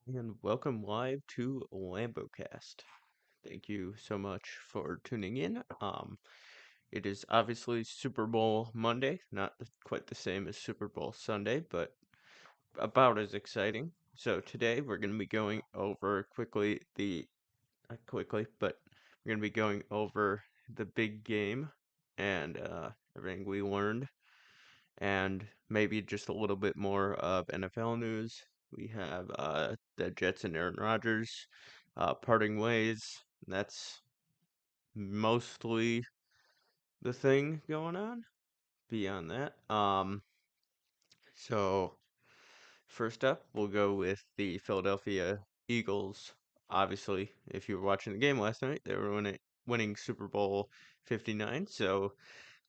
And welcome live to LamboCast. Thank you so much for tuning in. It is obviously Super Bowl Monday, not quite the same as Super Bowl Sunday, but about as exciting. So today we're going to be going over not quickly, but we're going to be going over the big game and everything we learned and maybe just a little bit more of NFL news. We have the Jets and Aaron Rodgers parting ways. That's mostly the thing going on. Beyond that, so first up, we'll go with the Philadelphia Eagles. Obviously, if you were watching the game last night, they were winning Super Bowl 59. So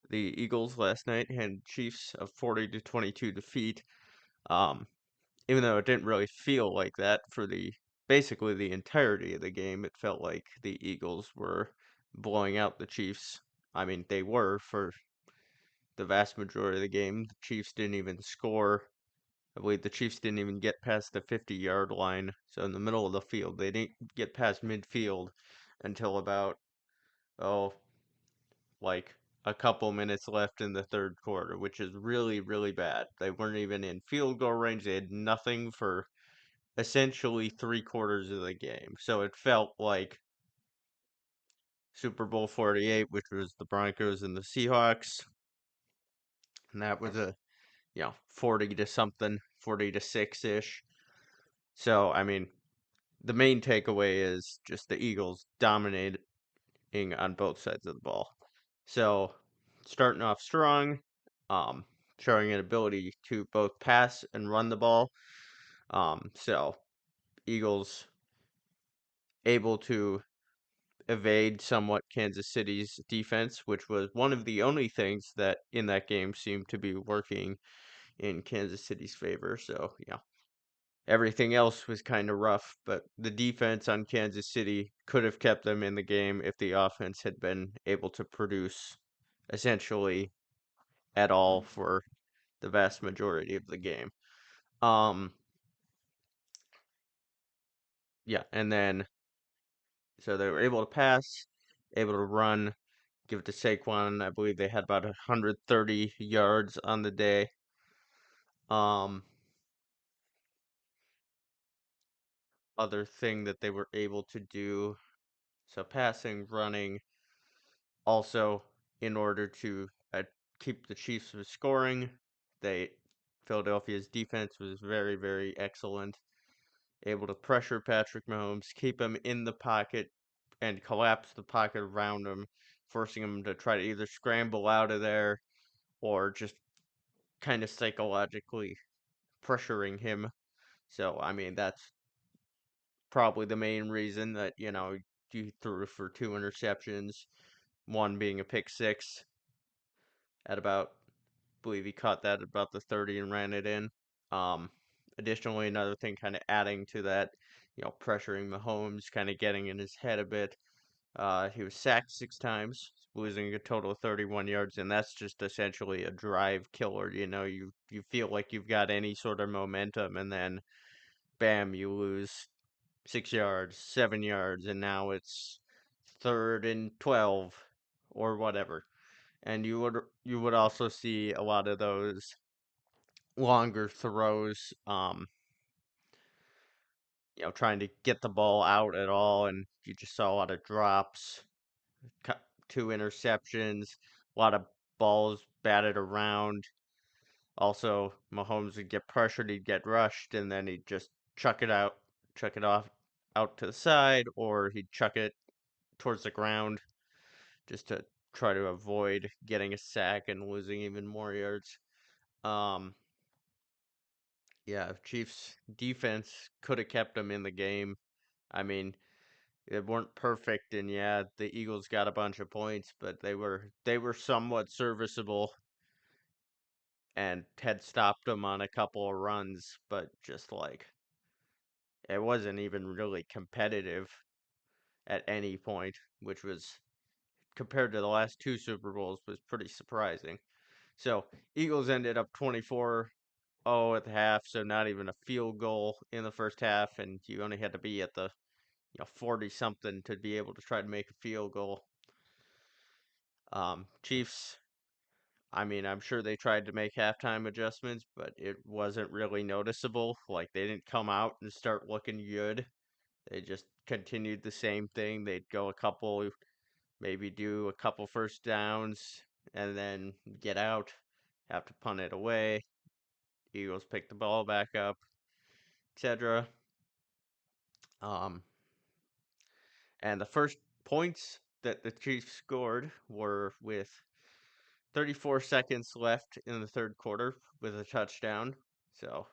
the Eagles last night had Chiefs of 40-22 defeat. Um, Even though it didn't really feel like that for the basically the entirety of the game, it felt like the Eagles were blowing out the Chiefs. I mean, they were for the vast majority of the game. The Chiefs didn't even score. I believe the Chiefs didn't even get past the 50-yard line. So in the middle of the field, they didn't get past midfield until about oh, like a couple minutes left in the third quarter, which is really, really bad. They weren't even in field goal range. They had nothing for essentially three-quarters of the game. So it felt like Super Bowl 48, which was the Broncos and the Seahawks. And that was a, 40 to something, 40 to 6 ish. So, I mean, the main takeaway is just the Eagles dominating on both sides of the ball. So, starting off strong, um, showing an ability to both pass and run the ball. So, Eagles able to evade somewhat Kansas City's defense, which was one of the only things that in that game seemed to be working in Kansas City's favor. So, everything else was kind of rough, but the defense on Kansas City could have kept them in the game if the offense had been able to produce essentially at all for the vast majority of the game. Um, yeah, and then so they were able to pass, able to run, give it to Saquon. I believe they had about 130 yards on the day. Um, Other thing that they were able to do, so passing, running, also in order to keep the Chiefs from scoring, they Philadelphia's defense was very, very excellent, able to pressure Patrick Mahomes, keep him in the pocket, and collapse the pocket around him, forcing him to try to either scramble out of there or just kind of psychologically pressuring him. So, I mean, that's probably the main reason that, you threw for two interceptions, one being a pick six at about, I believe he caught that at about the 30 and ran it in. Um, Additionally, another thing kind of adding to that, pressuring Mahomes, kind of getting in his head a bit. He was sacked six times, losing a total of 31 yards, and that's just essentially a drive killer. You feel like you've got any sort of momentum, and then bam, you lose 6 yards, 7 yards, and now it's third and 12 or whatever. And you would also see a lot of those longer throws, trying to get the ball out at all, and you just saw a lot of drops, two interceptions, a lot of balls batted around. Also, Mahomes would get pressured, he'd get rushed, and then he'd just chuck it off out to the side, or he'd chuck it towards the ground just to try to avoid getting a sack and losing even more yards. Um, yeah, Chiefs defense could have kept them in the game. I mean, they weren't perfect, and yeah, the Eagles got a bunch of points, but they were somewhat serviceable and had stopped them on a couple of runs, but just like it wasn't even really competitive at any point, which was compared to the last two Super Bowls was pretty surprising. So Eagles ended up 24. 0 at the half, so not even a field goal in the first half, and you only had to be at the 40 something to be able to try to make a field goal. Chiefs, I mean, I'm sure they tried to make halftime adjustments, but it wasn't really noticeable. Like, they didn't come out and start looking good. They just continued the same thing. They'd go a couple, maybe do a couple first downs, and then get out, have to punt it away. Eagles pick the ball back up, etc. Um, and the first points that the Chiefs scored were with 34 seconds left in the third quarter with a touchdown. So,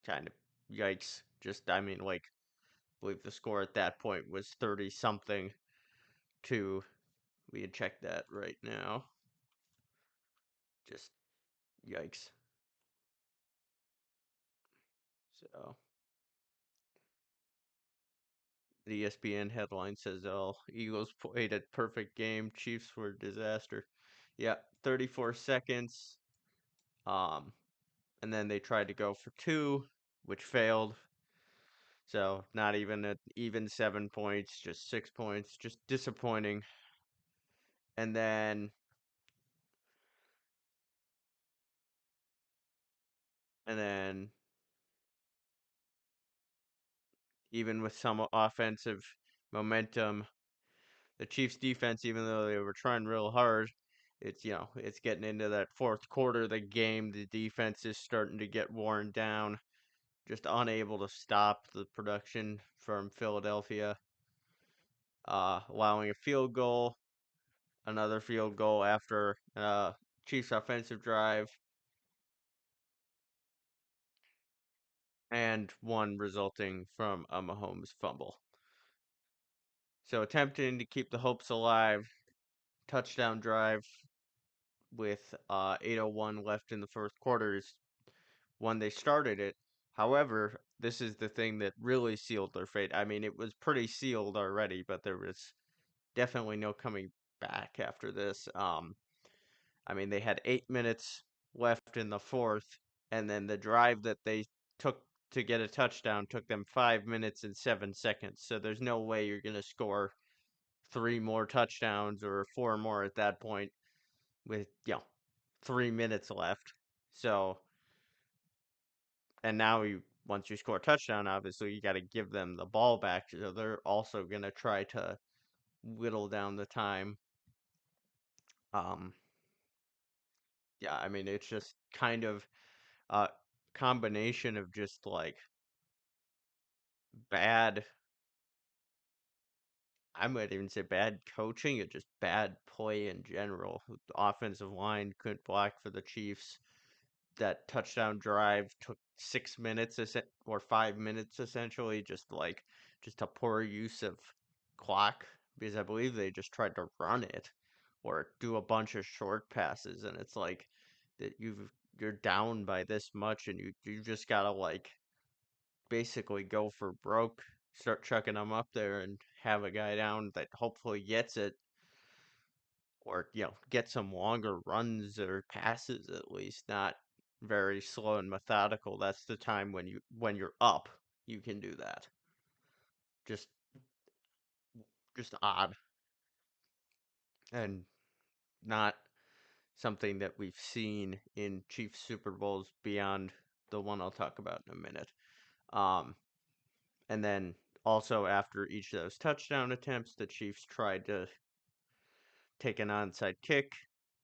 kind of yikes. Just, I mean, like, I believe the score at that point was 30 something to, we had checked that right now. Just yikes. So, the ESPN headline says, "Oh, Eagles played a perfect game. Chiefs were a disaster." Yeah, 34 seconds. Um, and then they tried to go for two, which failed. So not even an even 7 points, just 6 points, just disappointing. And then and then even with some offensive momentum, the Chiefs defense, even though they were trying real hard, it's getting into that fourth quarter of the game. The defense is starting to get worn down, just unable to stop the production from Philadelphia, allowing a field goal, another field goal after Chiefs offensive drive, and one resulting from a Mahomes fumble. So attempting to keep the hopes alive, touchdown drive with 8:01 left in the first quarter is when they started it. However, this is the thing that really sealed their fate. I mean, it was pretty sealed already, but there was definitely no coming back after this. I mean, they had 8 minutes left in the fourth, and then the drive that they took to get a touchdown took them 5 minutes and 7 seconds. So there's no way you're going to score three more touchdowns or four more at that point with 3 minutes left. So, and now once you score a touchdown, obviously you got to give them the ball back. So they're also going to try to whittle down the time. Um, yeah, I mean, it's just kind of a combination of just like bad, I might even say bad coaching and just bad play in general. The offensive line couldn't block for the Chiefs. That touchdown drive took 6 minutes or 5 minutes essentially, just a poor use of clock because I believe they just tried to run it or do a bunch of short passes, and it's like that you're down by this much and you just gotta like basically go for broke, start chucking them up there and have a guy down that hopefully gets it or get some longer runs or passes at least, not very slow and methodical. That's the time when you're up, you can do that. Just just odd and not something that we've seen in Chiefs Super Bowls beyond the one I'll talk about in a minute. Um, and then also after each of those touchdown attempts, the Chiefs tried to take an onside kick,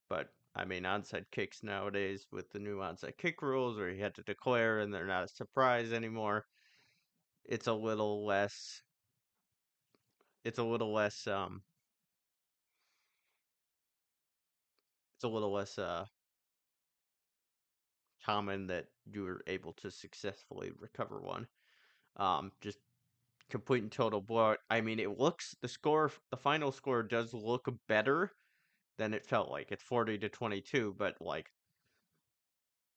but I mean onside kicks nowadays with the new onside kick rules where you had to declare and they're not a surprise anymore. It's a little less it's a little less it's a little less common that you were able to successfully recover one. Just complete and total blowout. I mean, the final score does look better than it felt like. It's 40-22, but like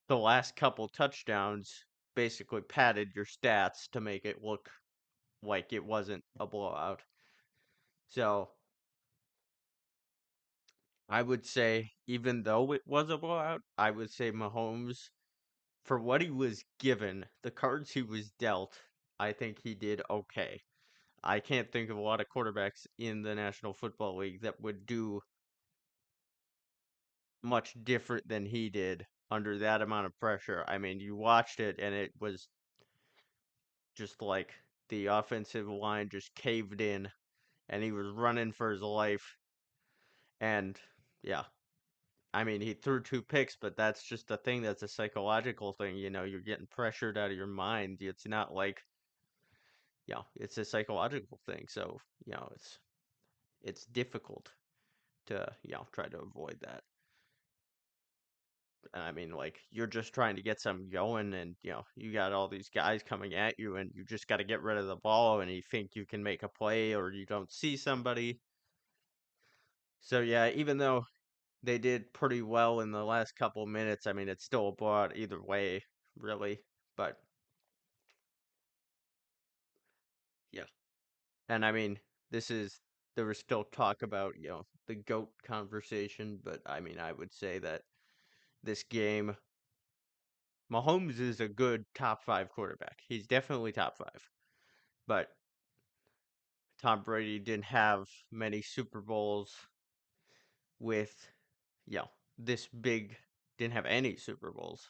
the last couple touchdowns basically padded your stats to make it look like it wasn't a blowout. So I would say, even though it was a blowout, I would say Mahomes for what he was given, the cards he was dealt, I think he did okay. I can't think of a lot of quarterbacks in the National Football League that would do much different than he did under that amount of pressure. I mean, you watched it and it was just like the offensive line just caved in and he was running for his life. And yeah, I mean, he threw two picks, but that's just a thing that's a psychological thing. You're getting pressured out of your mind. It's not like, it's a psychological thing. So, it's difficult to, try to avoid that. I mean, like, you're just trying to get something going, and, you got all these guys coming at you, and you just got to get rid of the ball, and you think you can make a play, or you don't see somebody. So, yeah, even though they did pretty well in the last couple minutes, I mean, it's still a blowout either way, really. But, yeah. And, I mean, this is, there was still talk about, the GOAT conversation, but, I mean, I would say that this game, Mahomes is a good top five quarterback. He's definitely top five. But Tom Brady didn't have many Super Bowls with, this big, didn't have any Super Bowls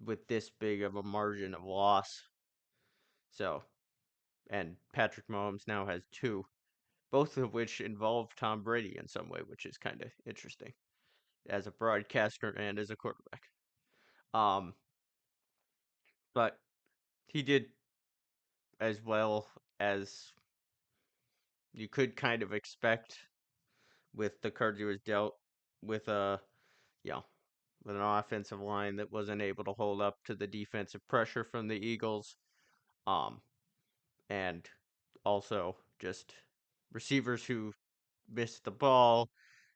with this big of a margin of loss. So, and Patrick Mahomes now has two, both of which involve Tom Brady in some way, which is kind of interesting as a broadcaster and as a quarterback. Um, but he did as well as you could kind of expect with the cards he was dealt with you know, with an offensive line that wasn't able to hold up to the defensive pressure from the Eagles. Um, and also just receivers who missed the ball,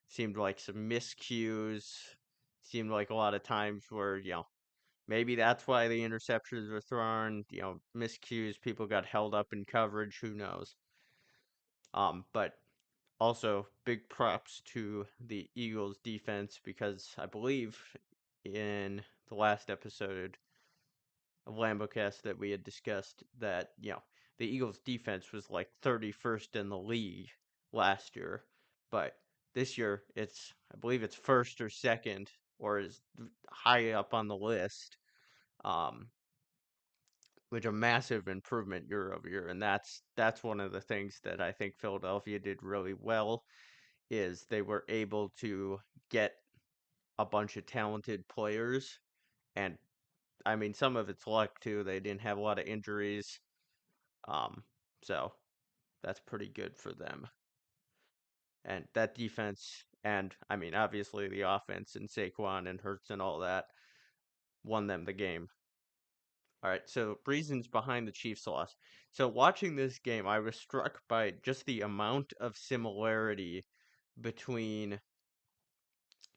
seemed like some miscues, seemed like a lot of times where, maybe that's why the interceptions were thrown, miscues, people got held up in coverage, who knows. But also, big props to the Eagles defense because I believe in the last episode of Lambocast that we had discussed that, the Eagles defense was like 31st in the league last year, but this year I believe it's first or second or is high up on the list, um, which a massive improvement year over year, and that's one of the things that I think Philadelphia did really well is they were able to get a bunch of talented players. And I mean, some of it's luck too. They didn't have a lot of injuries. Um, so that's pretty good for them. And that defense, and I mean, obviously the offense and Saquon and Hurts and all that won them the game. All right, so reasons behind the Chiefs' loss. So watching this game, I was struck by just the amount of similarity between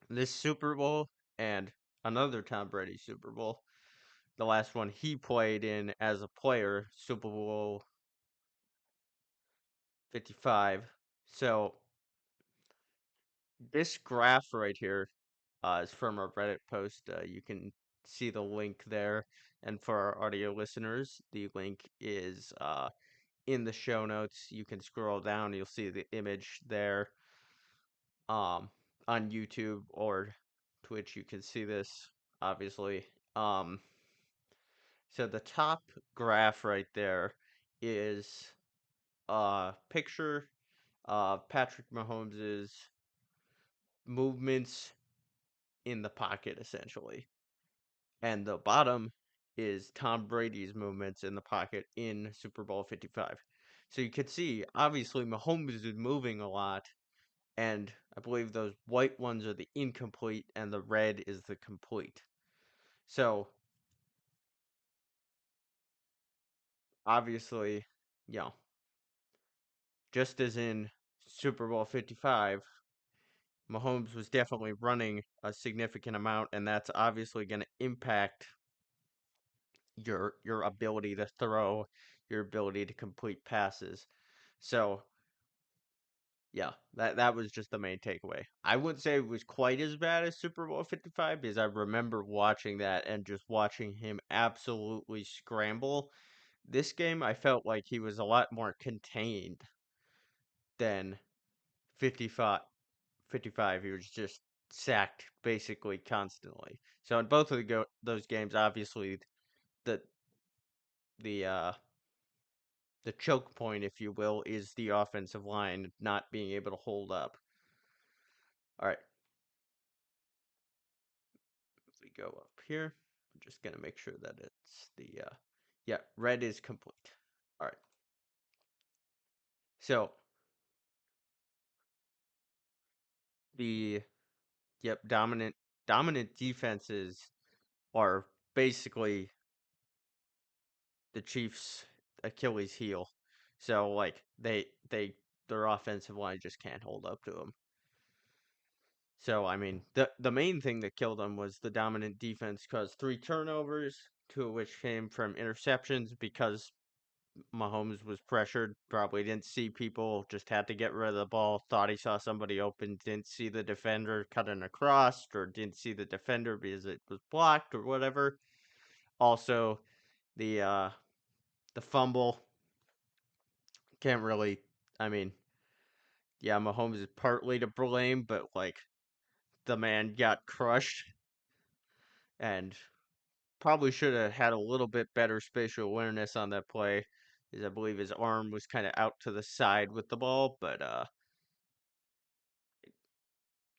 this Super Bowl and another Tom Brady Super Bowl. The last one he played in as a player, Super Bowl 55. So this graph right here is from our Reddit post. You can see the link there. And for our audio listeners, the link is in the show notes. You can scroll down, you'll see the image there. Um, on YouTube or Twitch, you can see this, obviously. So the top graph right there is a picture of Patrick Mahomes' movements in the pocket, essentially. And the bottom is Tom Brady's movements in the pocket in Super Bowl 55. So you could see, obviously, Mahomes is moving a lot, and I believe those white ones are the incomplete, and the red is the complete. So, obviously, you know, just as in Super Bowl 55, Mahomes was definitely running a significant amount, and that's obviously going to impact your ability to throw, your ability to complete passes. So yeah, that was just the main takeaway. I wouldn't say it was quite as bad as Super Bowl 55 because I remember watching that and just watching him absolutely scramble. This game, I felt like he was a lot more contained than 55. 55, he was just sacked basically constantly. So in both of those games, obviously the the uh the choke point, if you will, is the offensive line not being able to hold up. All right, if we go up here, I'm just gonna make sure that it's the yeah, red is complete. All right, so the yep, dominant defenses are basically the Chiefs' Achilles heel. So like their offensive line just can't hold up to them. So I mean, the main thing that killed them was the dominant defense caused 3 turnovers, 2 of which came from interceptions because Mahomes was pressured, probably didn't see people, just had to get rid of the ball, thought he saw somebody open, didn't see the defender cutting across, or didn't see the defender because it was blocked or whatever. Also, the fumble can't really. I mean, yeah, Mahomes is partly to blame, but like the man got crushed and probably should have had a little bit better spatial awareness on that play, because I believe his arm was kind of out to the side with the ball, but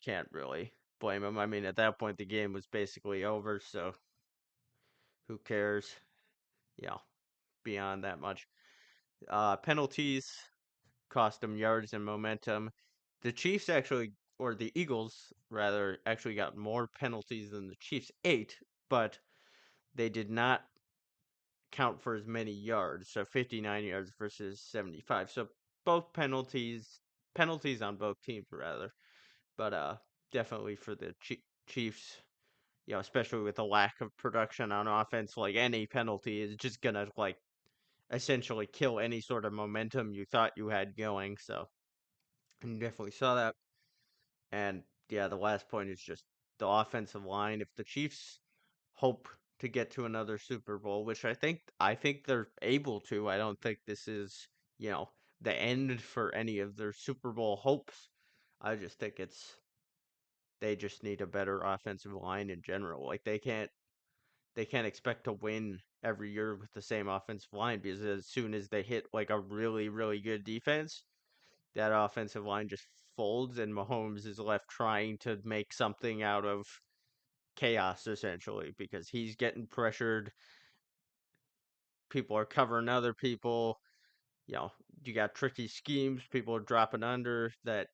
can't really blame him. I mean, at that point the game was basically over, so who cares? Yeah, beyond that much. Penalties cost them yards and momentum. The Chiefs actually, or the Eagles rather, actually got more penalties than the Chiefs ate, but they did not count for as many yards. So 59 yards versus 75. So both penalties on both teams rather, but definitely for the Chiefs, especially with the lack of production on offense, like any penalty is just gonna like essentially kill any sort of momentum you thought you had going. So you definitely saw that. And yeah, the last point is just the offensive line. If the Chiefs hope to get to another Super Bowl, which I think they're able to, I don't think this is, you know, the end for any of their Super Bowl hopes. I just think they just need a better offensive line in general. Like they can't expect to win every year with the same offensive line because as soon as they hit like a really, really good defense, that offensive line just folds and Mahomes is left trying to make something out of chaos essentially because he's getting pressured. People are covering other people. You know, you got tricky schemes. People are dropping under that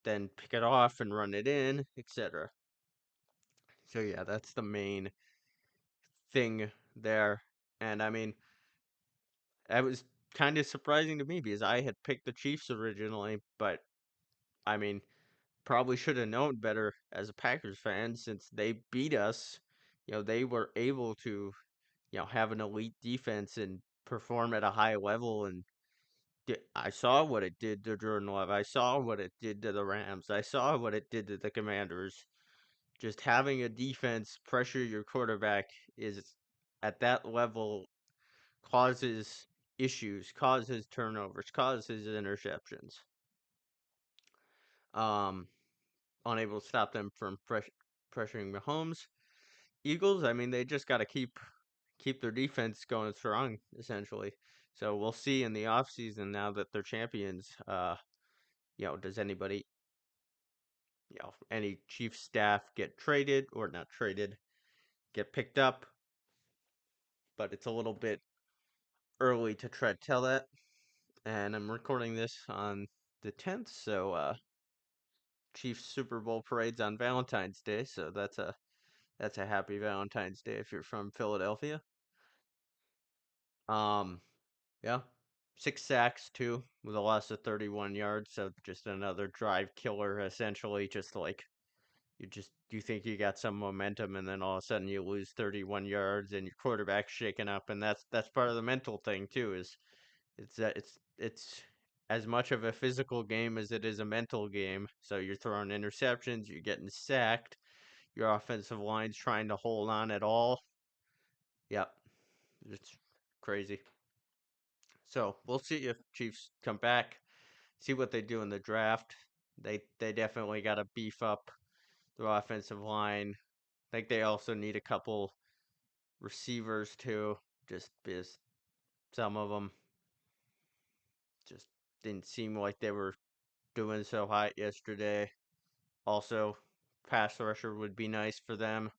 then pick it off and run it in, etc. So yeah, that's the main thing there. And I mean, that was kind of surprising to me because I had picked the Chiefs originally, but I mean, probably should have known better as a Packers fan since they beat us. They were able to, have an elite defense and perform at a high level. And I saw what it did to Jordan Love. I saw what it did to the Rams. I saw what it did to the Commanders. Just having a defense pressure your quarterback is at that level causes issues, causes turnovers, causes interceptions. Um, Unable to stop them from pressuring Mahomes. Eagles, I mean, they just got to keep their defense going strong, essentially. So we'll see in the offseason now that they're champions. Does anybody, any chief staff get traded or not traded, get picked up? But it's a little bit early to try to tell that. And I'm recording this on the 10th, so Chiefs Super Bowl parade's on Valentine's Day, so that's a happy Valentine's Day if you're from Philadelphia. Um, yeah, 6 sacks too, with a loss of 31 yards. So just another drive killer, essentially. Just like you think you got some momentum, and then all of a sudden you lose 31 yards, and your quarterback's shaken up, and that's part of the mental thing too. Is it's as much of a physical game as it is a mental game. So you're throwing interceptions, you're getting sacked, your offensive line's trying to hold on at all. Yep, it's crazy. So we'll see if Chiefs come back, see what they do in the draft. They definitely got to beef up their offensive line. I think they also need a couple receivers too, just because some of them just didn't seem like they were doing so hot yesterday. Also, pass rusher would be nice for them.